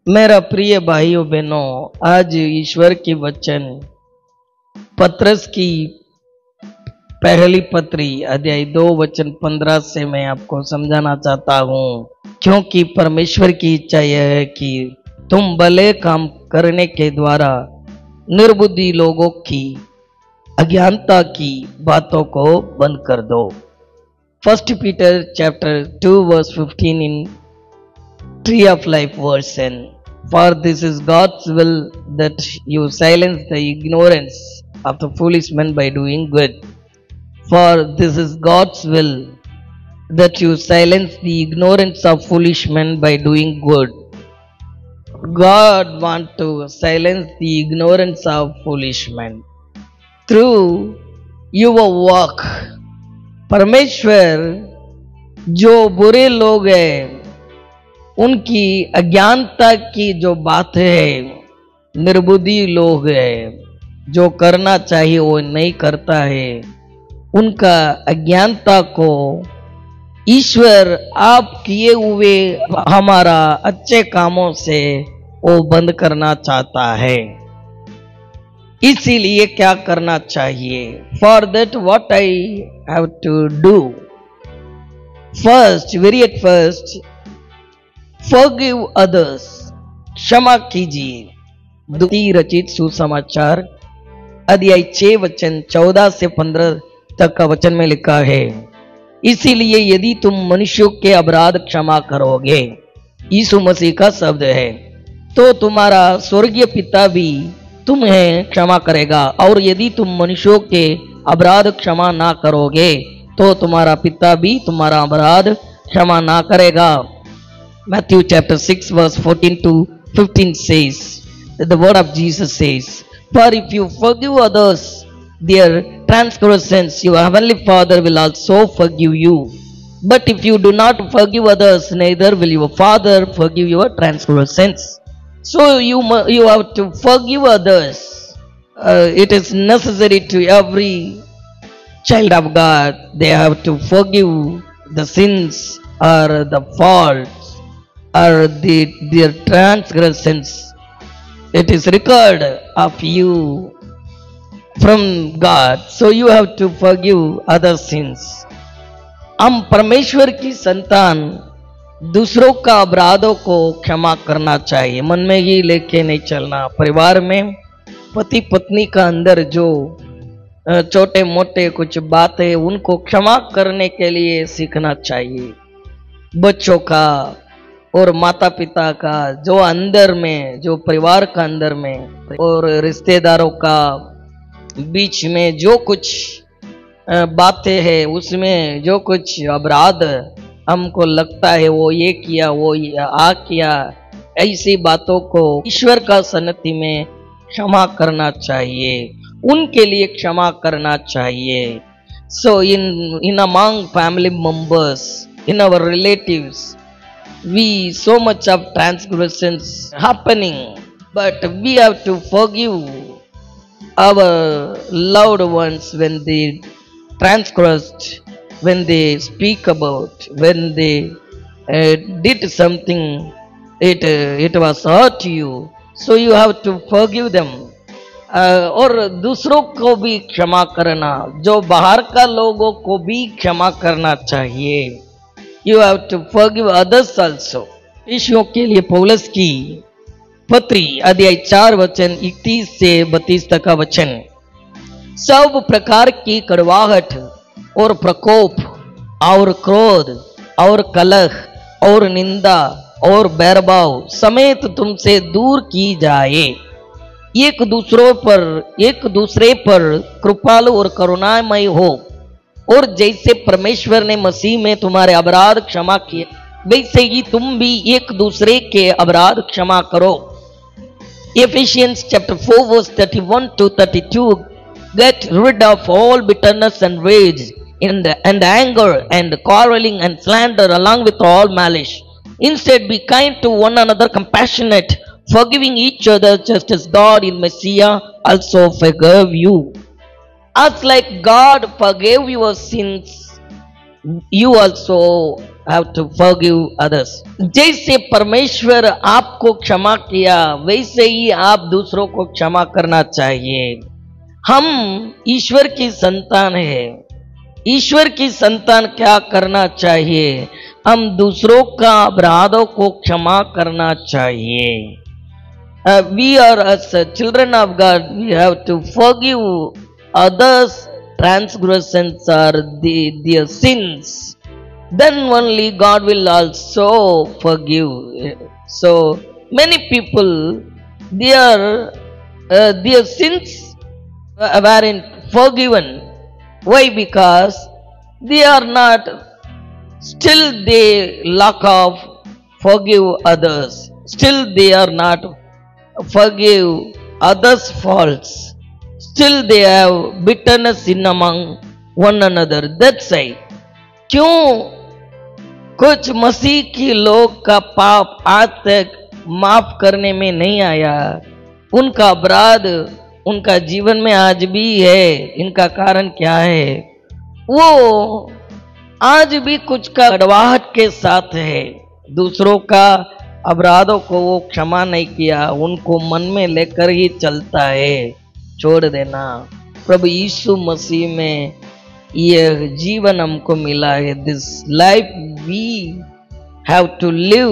मेरा प्रिय भाइयों बहनों, आज ईश्वर के वचन पत्रस की पहली पत्री अध्याय 2 वचन 15 से मैं आपको समझाना चाहता हूँ, क्योंकि परमेश्वर की इच्छा यह है कि तुम भले काम करने के द्वारा निर्बुद्धि लोगों की अज्ञानता की बातों को बंद कर दो। First Peter chapter 2 verse 15 in Tree of Life version. For this is God's will that you silence the ignorance of the foolish men by doing good. For this is God's will that you silence the ignorance of foolish men by doing good. God wants to silence the ignorance of foolish men through your work. परमेश्वर जो बुरे लोग हैं उनकी अज्ञानता की जो बात है, निर्बुद्धि लोग हैं जो करना चाहिए वो नहीं करता है, उनका अज्ञानता को ईश्वर आप किए हुए हमारा अच्छे कामों से वो बंद करना चाहता है। इसीलिए क्या करना चाहिए? For that what I have to do, first very at first Forgive others, क्षमा कीजिए। द्वितीय रचित सुसमाचार अध्याय 6 वचन 14 से 15 तक का वचन में लिखा है, इसीलिए यदि तुम मनुष्यों के अपराध क्षमा करोगे, यीशु मसीह का शब्द है, तो तुम्हारा स्वर्गीय पिता भी तुम्हें क्षमा करेगा, और यदि तुम मनुष्यों के अपराध क्षमा ना करोगे तो तुम्हारा पिता भी तुम्हारा अपराध क्षमा ना करेगा। Matthew chapter 6 verse 14 to 15 says, the word of Jesus says, for if you forgive others their transgressions, your heavenly Father will also forgive you. But if you do not forgive others, neither will your Father forgive your transgressions. So you have to forgive others. It is necessary to every child of God. They have to forgive the sins or the faults or their transgressions. It is record of you from God, so you have to forgive other sins. हम परमेश्वर की संतान दूसरों का अपराधों को क्षमा करना चाहिए, मन में ही लेके नहीं चलना। परिवार में पति पत्नी का अंदर जो छोटे मोटे कुछ बातें उनको क्षमा करने के लिए सीखना चाहिए। बच्चों का और माता पिता का जो अंदर में, जो परिवार का अंदर में, और रिश्तेदारों का बीच में जो कुछ बातें हैं, उसमें जो कुछ अपराध हमको लगता है वो ये किया, वो किया, ऐसी बातों को ईश्वर का सन्निधि में क्षमा करना चाहिए, उनके लिए क्षमा करना चाहिए। So in among family members, in our relatives, we so much of transgressions happening, but we have to forgive our loved ones when they transgressed, when they speak about, when they did something, it was hurt you, so you have to forgive them. और दूसरों को भी क्षमा करना, जो बाहर का लोगों को भी क्षमा करना चाहिए। You have to forgive others also. यीशुओं के लिए पौलुस की पत्री अध्याय 4 वचन 31 से 32 तक का वचन, सब प्रकार की कड़वाहट और प्रकोप और क्रोध और कलह और निंदा और बैरभाव समेत तुमसे दूर की जाए। एक दूसरे पर कृपालु और करुणामय हो, और जैसे परमेश्वर ने मसीह में तुम्हारे अपराध क्षमा किए, वैसे ही तुम भी एक दूसरे के अपराध क्षमा करो। Ephesians chapter 4 verse 31 to 32, get rid of all bitterness and rage and anger and quarreling and slander, along with all malice. Instead be kind to one another, compassionate, forgiving each other, just as God in Messiah also forgave you. As like God forgave your sins, you also have to forgive others. जैसे परमेश्वर आपको क्षमा किया वैसे ही आप दूसरों को क्षमा करना चाहिए। हम ईश्वर की संतान है। ईश्वर की संतान क्या करना चाहिए? हम दूसरों का अपराधों को क्षमा करना चाहिए। We are as children of God, we have to forgive others' transgressions or their sins. Then only God will also forgive. So many people, their sins weren't forgiven. Why? Because they are not, still they lack of forgive others. Still they are not forgive others' faults. Still they have bitterness in among one another. That's why क्यों कुछ मसीह की लोग का पाप आज तक माफ करने में नहीं आया? उनका अपराध उनका जीवन में आज भी है। इनका कारण क्या है? वो आज भी कुछ का कड़वाहट के साथ है। दूसरों का अपराधों को वो क्षमा नहीं किया, उनको मन में लेकर ही चलता है। छोड़ देना। प्रभु यीशु मसीह में यह जीवन हमको मिला है। This life we have to live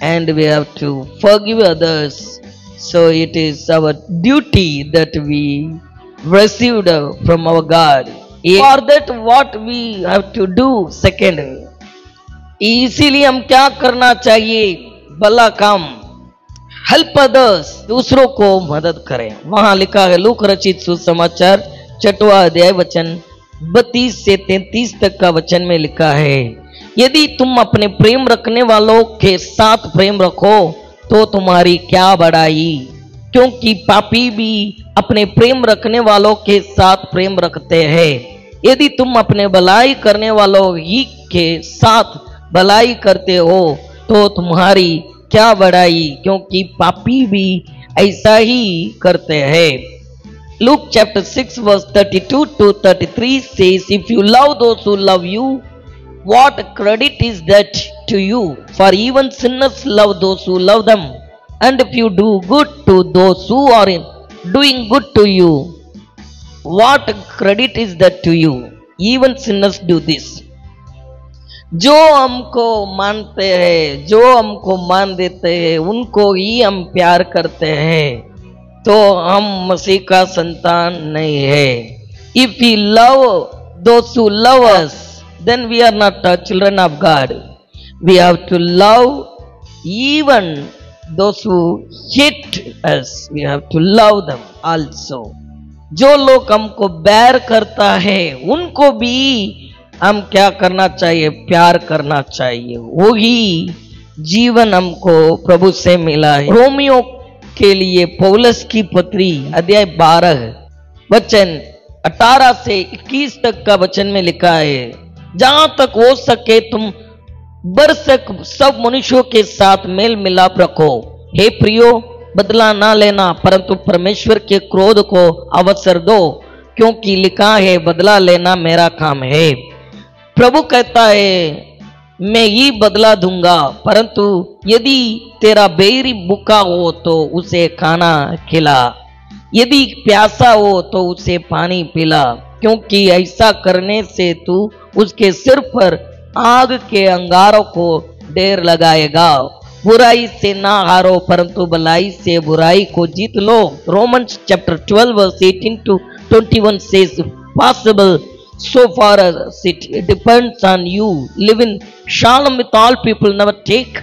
and we have to forgive others. So it is our duty that we received from our God. For that what we have to do second, इसीलिए हम क्या करना चाहिए? भला काम, help others, दूसरों को मदद करें। वहां लिखा है लूक रचित सुसमाचार 6वां अध्याय वचन 32 से 33 तक का वचन में लिखा है, यदि तुम अपने प्रेम रखने वालों के साथ प्रेम रखो तो तुम्हारी क्या बड़ाई, क्योंकि पापी भी अपने प्रेम रखने वालों के साथ प्रेम रखते हैं। यदि तुम अपने भलाई करने वालों ही के साथ भलाई करते हो तो तुम्हारी क्या बड़ाई, क्योंकि पापी भी ऐसा ही करते हैं। Luke chapter 6 verse 32 to 33 says, if you love those who love you, what credit is that to you? For even sinners love those who love them. And if you do good to those who are doing good to you, what credit is that to you? Even sinners do this. जो हमको मानते हैं, जो हमको मान देते हैं, उनको ही हम प्यार करते हैं, तो हम मसीह का संतान नहीं है। If we love those who love us, then we are not children of God. We have to love even those who hate us. We have to love them also. जो लोग हमको बैर करता है उनको भी हम क्या करना चाहिए? प्यार करना चाहिए। वही जीवन हमको प्रभु से मिला है। रोमियो के लिए पौलुस की पत्री अध्याय 12 वचन 18 से 21 तक का वचन में लिखा है, जहां तक हो सके तुम बरसक सब मनुष्यों के साथ मेल मिलाप रखो। हे प्रियो, बदला ना लेना, परंतु परमेश्वर के क्रोध को अवसर दो, क्योंकि लिखा है बदला लेना मेरा काम है। प्रभु कहता है मैं ही बदला दूंगा, परंतु यदि तेरा बैरी भूखा हो तो उसे खाना खिला, यदि प्यासा हो तो उसे पानी पिला, क्योंकि ऐसा करने से तू उसके सिर पर आग के अंगारों को ढेर लगाएगा। बुराई से ना हारो, परंतु भलाई से बुराई को जीत लो। Romans chapter 12 verse 18 to 21 says, possible so far as it depends on you, live in shalom with all people, never take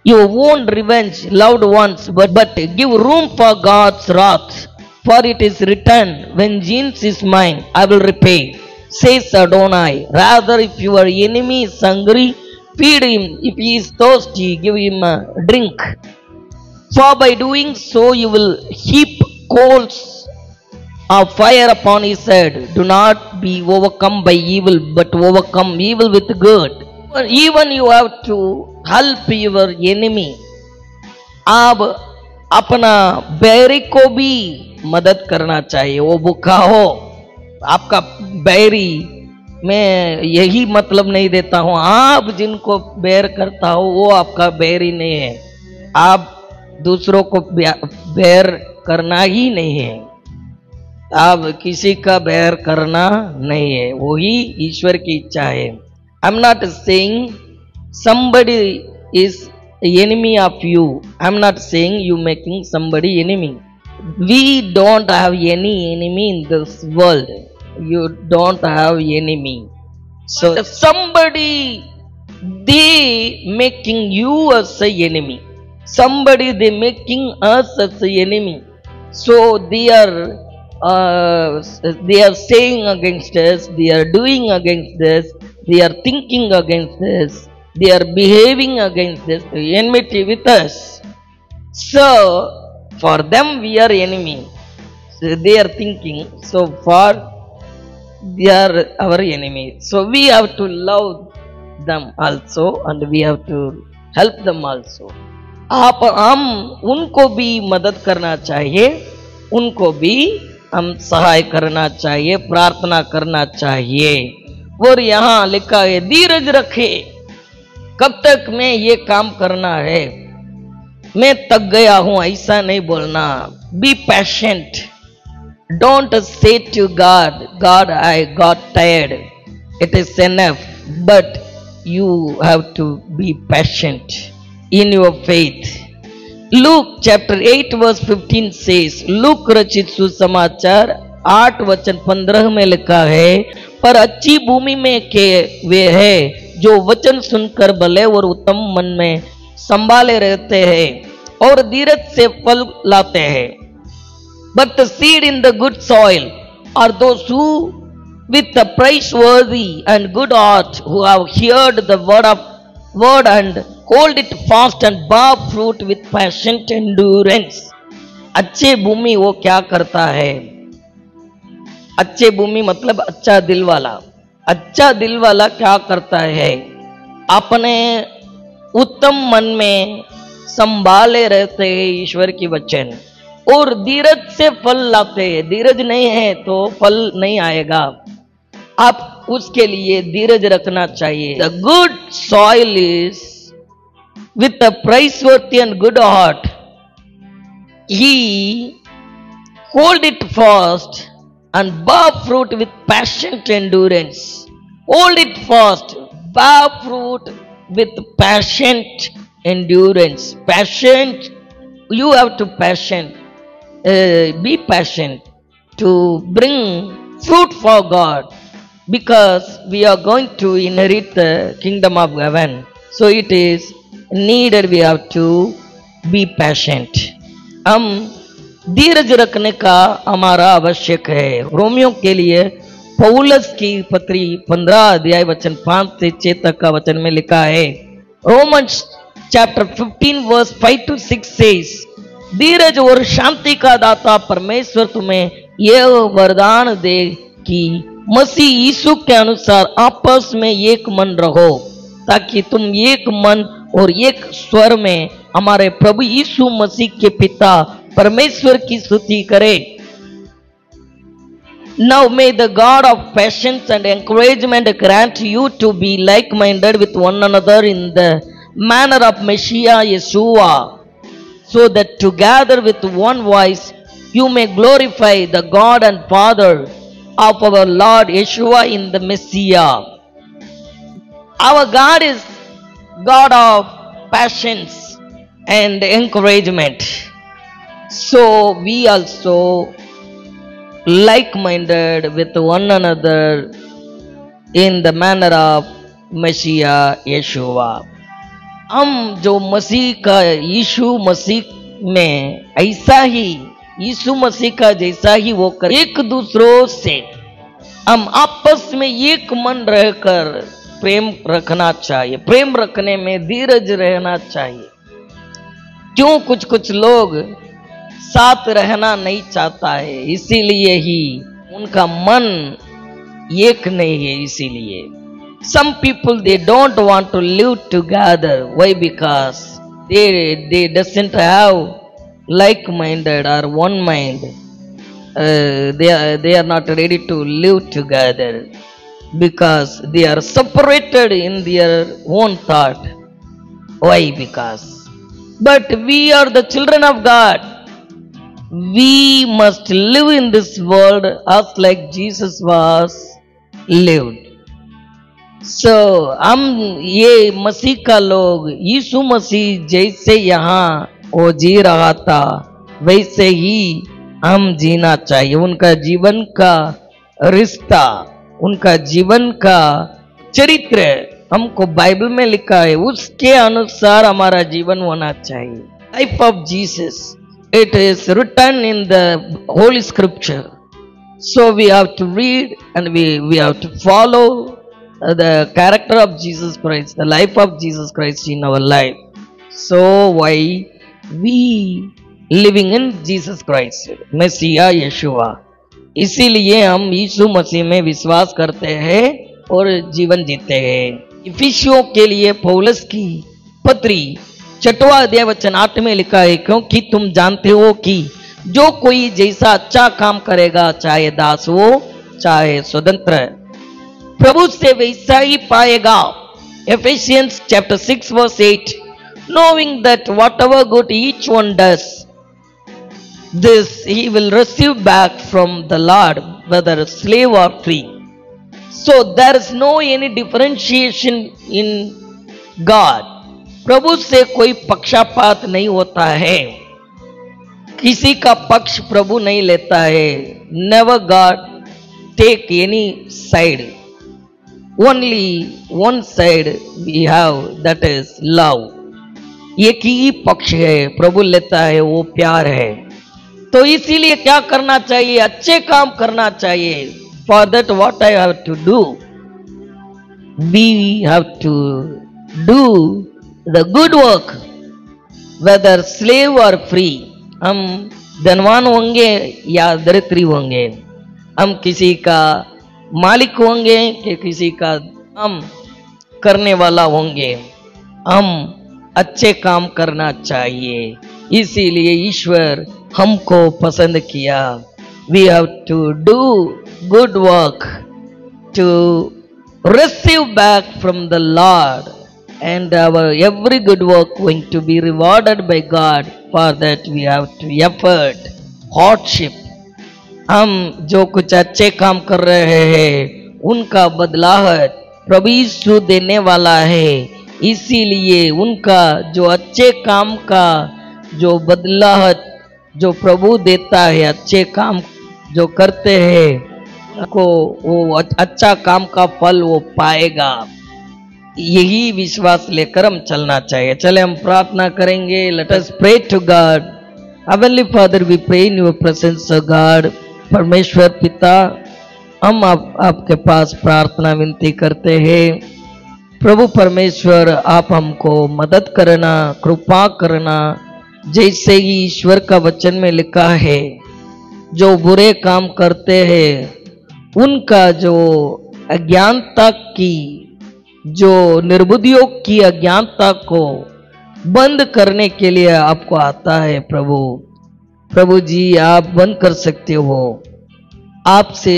your own revenge, loved ones, but give room for God's wrath, for it is written, vengeance is mine, I will repay, says Adonai. Rather, if your enemy is hungry, feed him, if he is thirsty, give him a drink, for by doing so you will heap coals of fire upon his head. Do not be overcome by evil, but overcome evil with good. Even you have to help your enemy. आप अपना बैरी को भी मदद करना चाहिए। वो भूखा हो, आपका बैरी मैं यही मतलब नहीं देता हूं। आप जिनको बैर करता हो वो आपका बैर ही नहीं है। आप दूसरों को बैर करना ही नहीं है। आप किसी का बैर करना नहीं है, वही ईश्वर की इच्छा है। I am not saying somebody is enemy of you. I am not saying you making somebody enemy. We don't have any enemy in this world. You don't have enemy. So somebody, they making you as a enemy. Somebody they making us as a enemy. So they are saying against us, they are doing against us, they are thinking against us, they are behaving against us, enmity with us. So for them we are enemy. So they are thinking, so far they are our enemy. So we have to love them also and we have to help them also. आप हम उनको भी मदद करना चाहिए, उनको भी हम सहाय करना चाहिए, प्रार्थना करना चाहिए। और यहाँ लिखा है धीरज रखे। कब तक मैं ये काम करना है, मैं थक गया हूं, ऐसा नहीं बोलना। Be patient. Don't say to God, God I got tired, it is enough, but you have to be patient in your faith. Luke chapter 8 verse 15 says, Luke रचित सुसमाचार 8 वचन 15 में लिखा है, पर अच्छी भूमि में के वे हैं जो वचन सुनकर भले और उत्तम मन में संभाले रहते हैं और धीरज से फल लाते हैं। But the seed in the good soil are those who with the praiseworthy and good heart who have heard the word and hold it fast and bear fruit with patient endurance. अच्छे भूमि वो क्या करता है? अच्छे भूमि मतलब अच्छा दिल वाला। अच्छा दिल वाला क्या करता है? अपने उत्तम मन में संभाले रहते हैं ईश्वर की वचन और धीरज से फल लाते हैं। धीरज नहीं है तो फल नहीं आएगा। आप उसके लिए धीरज रखना चाहिए। The good soil is with a praiseworthy and good heart, he hold it fast and bear fruit with patient endurance. Hold it fast, bear fruit with patient endurance. Patient, you have to be patient to bring fruit for God, because we are going to inherit the kingdom of heaven. So it is needed we have to be patient. हम धीरज रखने का हमारा आवश्यक है। Romeo के लिए पौलुस की पत्री 15 अध्याय वचन 5 से 6 तक का वचन में लिखा है। Romans chapter 15 verse 5 to 6 says, धीरज और शांति का दाता परमेश्वर तुम्हें यह वरदान दे कि मसीह यीशु के अनुसार आपस में एक मन रहो, ताकि तुम एक मन और एक स्वर में हमारे प्रभु यीशु मसीह के पिता परमेश्वर की स्तुति करें। Now may the God of patience and encouragement grant you to be like-minded with one another in the manner of Messiah Yeshua, so that together with one voice you may glorify the God and Father of our Lord Yeshua in the Messiah. Our God is God of patience and encouragement. So we also like-minded with one another in the manner of Messiah Yeshua. हम जो मसीह का यीशु मसीह में ऐसा ही यीशु मसीह का जैसा ही वो कर एक दूसरों से हम आपस में एक मन रहकर प्रेम रखना चाहिए। प्रेम रखने में धीरज रहना चाहिए। क्यों कुछ लोग साथ रहना नहीं चाहता है, इसीलिए ही उनका मन एक नहीं है। इसीलिए some people they don't want to live together. Why? Because they doesn't have like minded or one mind. They are not ready to live together. because they are separated in their own thought. Why? Because but we are the children of God. We must live in this world as like Jesus was lived. So हम ये मसीह का लोग, यीशु मसीह जैसे यहाँ वो जी रहा था वैसे ही हम जीना चाहिए। उनका जीवन का रिश्ता, उनका जीवन का चरित्र हमको बाइबल में लिखा है, उसके अनुसार हमारा जीवन होना चाहिए। Life of Jesus, it is written in the Holy Scripture, so we have to read and we have to follow the character of Jesus Christ, the life of Jesus Christ in our life. So why we living in Jesus Christ, मसीहा यशुआ, इसीलिए हम यीशु मसीह में विश्वास करते हैं और जीवन जीते हैं। इफिसियों के लिए पौलुस की पत्री 6वां अध्याय वचन 8 में लिखा है, क्योंकि तुम जानते हो कि जो कोई जैसा अच्छा काम करेगा, चाहे दास हो चाहे स्वतंत्र, प्रभु से वैसा ही पाएगा। Ephesians chapter 6 verse 8, knowing that whatever good each one does, this he will receive back from the Lord, whether slave or free. So there is no any differentiation in God. प्रभु से कोई पक्षपात नहीं होता है, किसी का पक्ष प्रभु नहीं लेता है। Never God take any side. Only one side we have, that is love. एक ही पक्ष है प्रभु लेता है, वो प्यार है। तो इसीलिए क्या करना चाहिए? अच्छे काम करना चाहिए। For that what I have to do? We have to do the good work, whether slave or free. हम धनवान होंगे या दरिद्री होंगे, हम किसी का मालिक होंगे कि किसी का काम करने वाला होंगे, हम अच्छे काम करना चाहिए। इसीलिए ईश्वर हमको पसंद किया। We have to do good work to receive back from the Lord, and our every good work going to be rewarded by God. For that we have to effort, hardship. हम जो कुछ अच्छे काम कर रहे हैं उनका बदलाहट प्रभु यीशु देने वाला है। इसीलिए उनका जो अच्छे काम का जो बदलाहट जो प्रभु देता है, अच्छे काम जो करते हैं उनको वो अच्छा काम का फल वो पाएगा। यही विश्वास लेकर हम चलना चाहिए। चले हम प्रार्थना करेंगे। Let us pray to God. Heavenly Father, we pray in your presence O God. परमेश्वर पिता, हम आपके पास प्रार्थना विनती करते हैं। प्रभु परमेश्वर, आप हमको मदद करना, कृपा करना। जैसे ही ईश्वर का वचन में लिखा है, जो बुरे काम करते हैं उनका जो अज्ञानता की, जो निर्बुद्धियों की अज्ञानता को बंद करने के लिए आपको आता है। प्रभु जी, आप बंद कर सकते हो, आपसे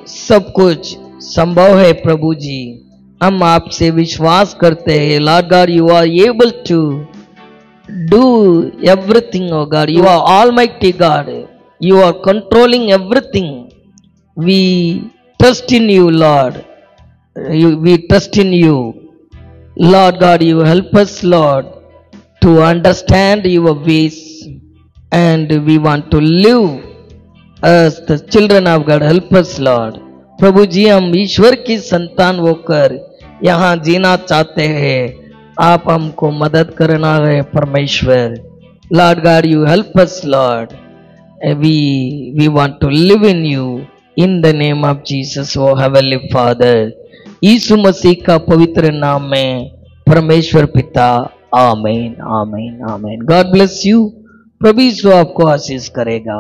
सब कुछ संभव है। प्रभु जी, हम आपसे विश्वास करते हैं। Lord God, you are able to do everything. O God, you are almighty God, you are controlling everything. We trust in you Lord, we trust in you Lord God. You help us Lord to understand your ways, and we want to live as the children of God. Help us Lord. प्रभु जी, हम ईश्वर की संतान होकर यहाँ जीना चाहते हैं, आप हमको मदद करना है परमेश्वर। Lord God, you help us Lord. We want to live in you in the name of Jesus, oh heavenly Father. यीशु मसीह का पवित्र नाम में परमेश्वर पिता, आमीन, आमीन, आमीन। God bless you. प्रभु यीशु आपको आशीष करेगा।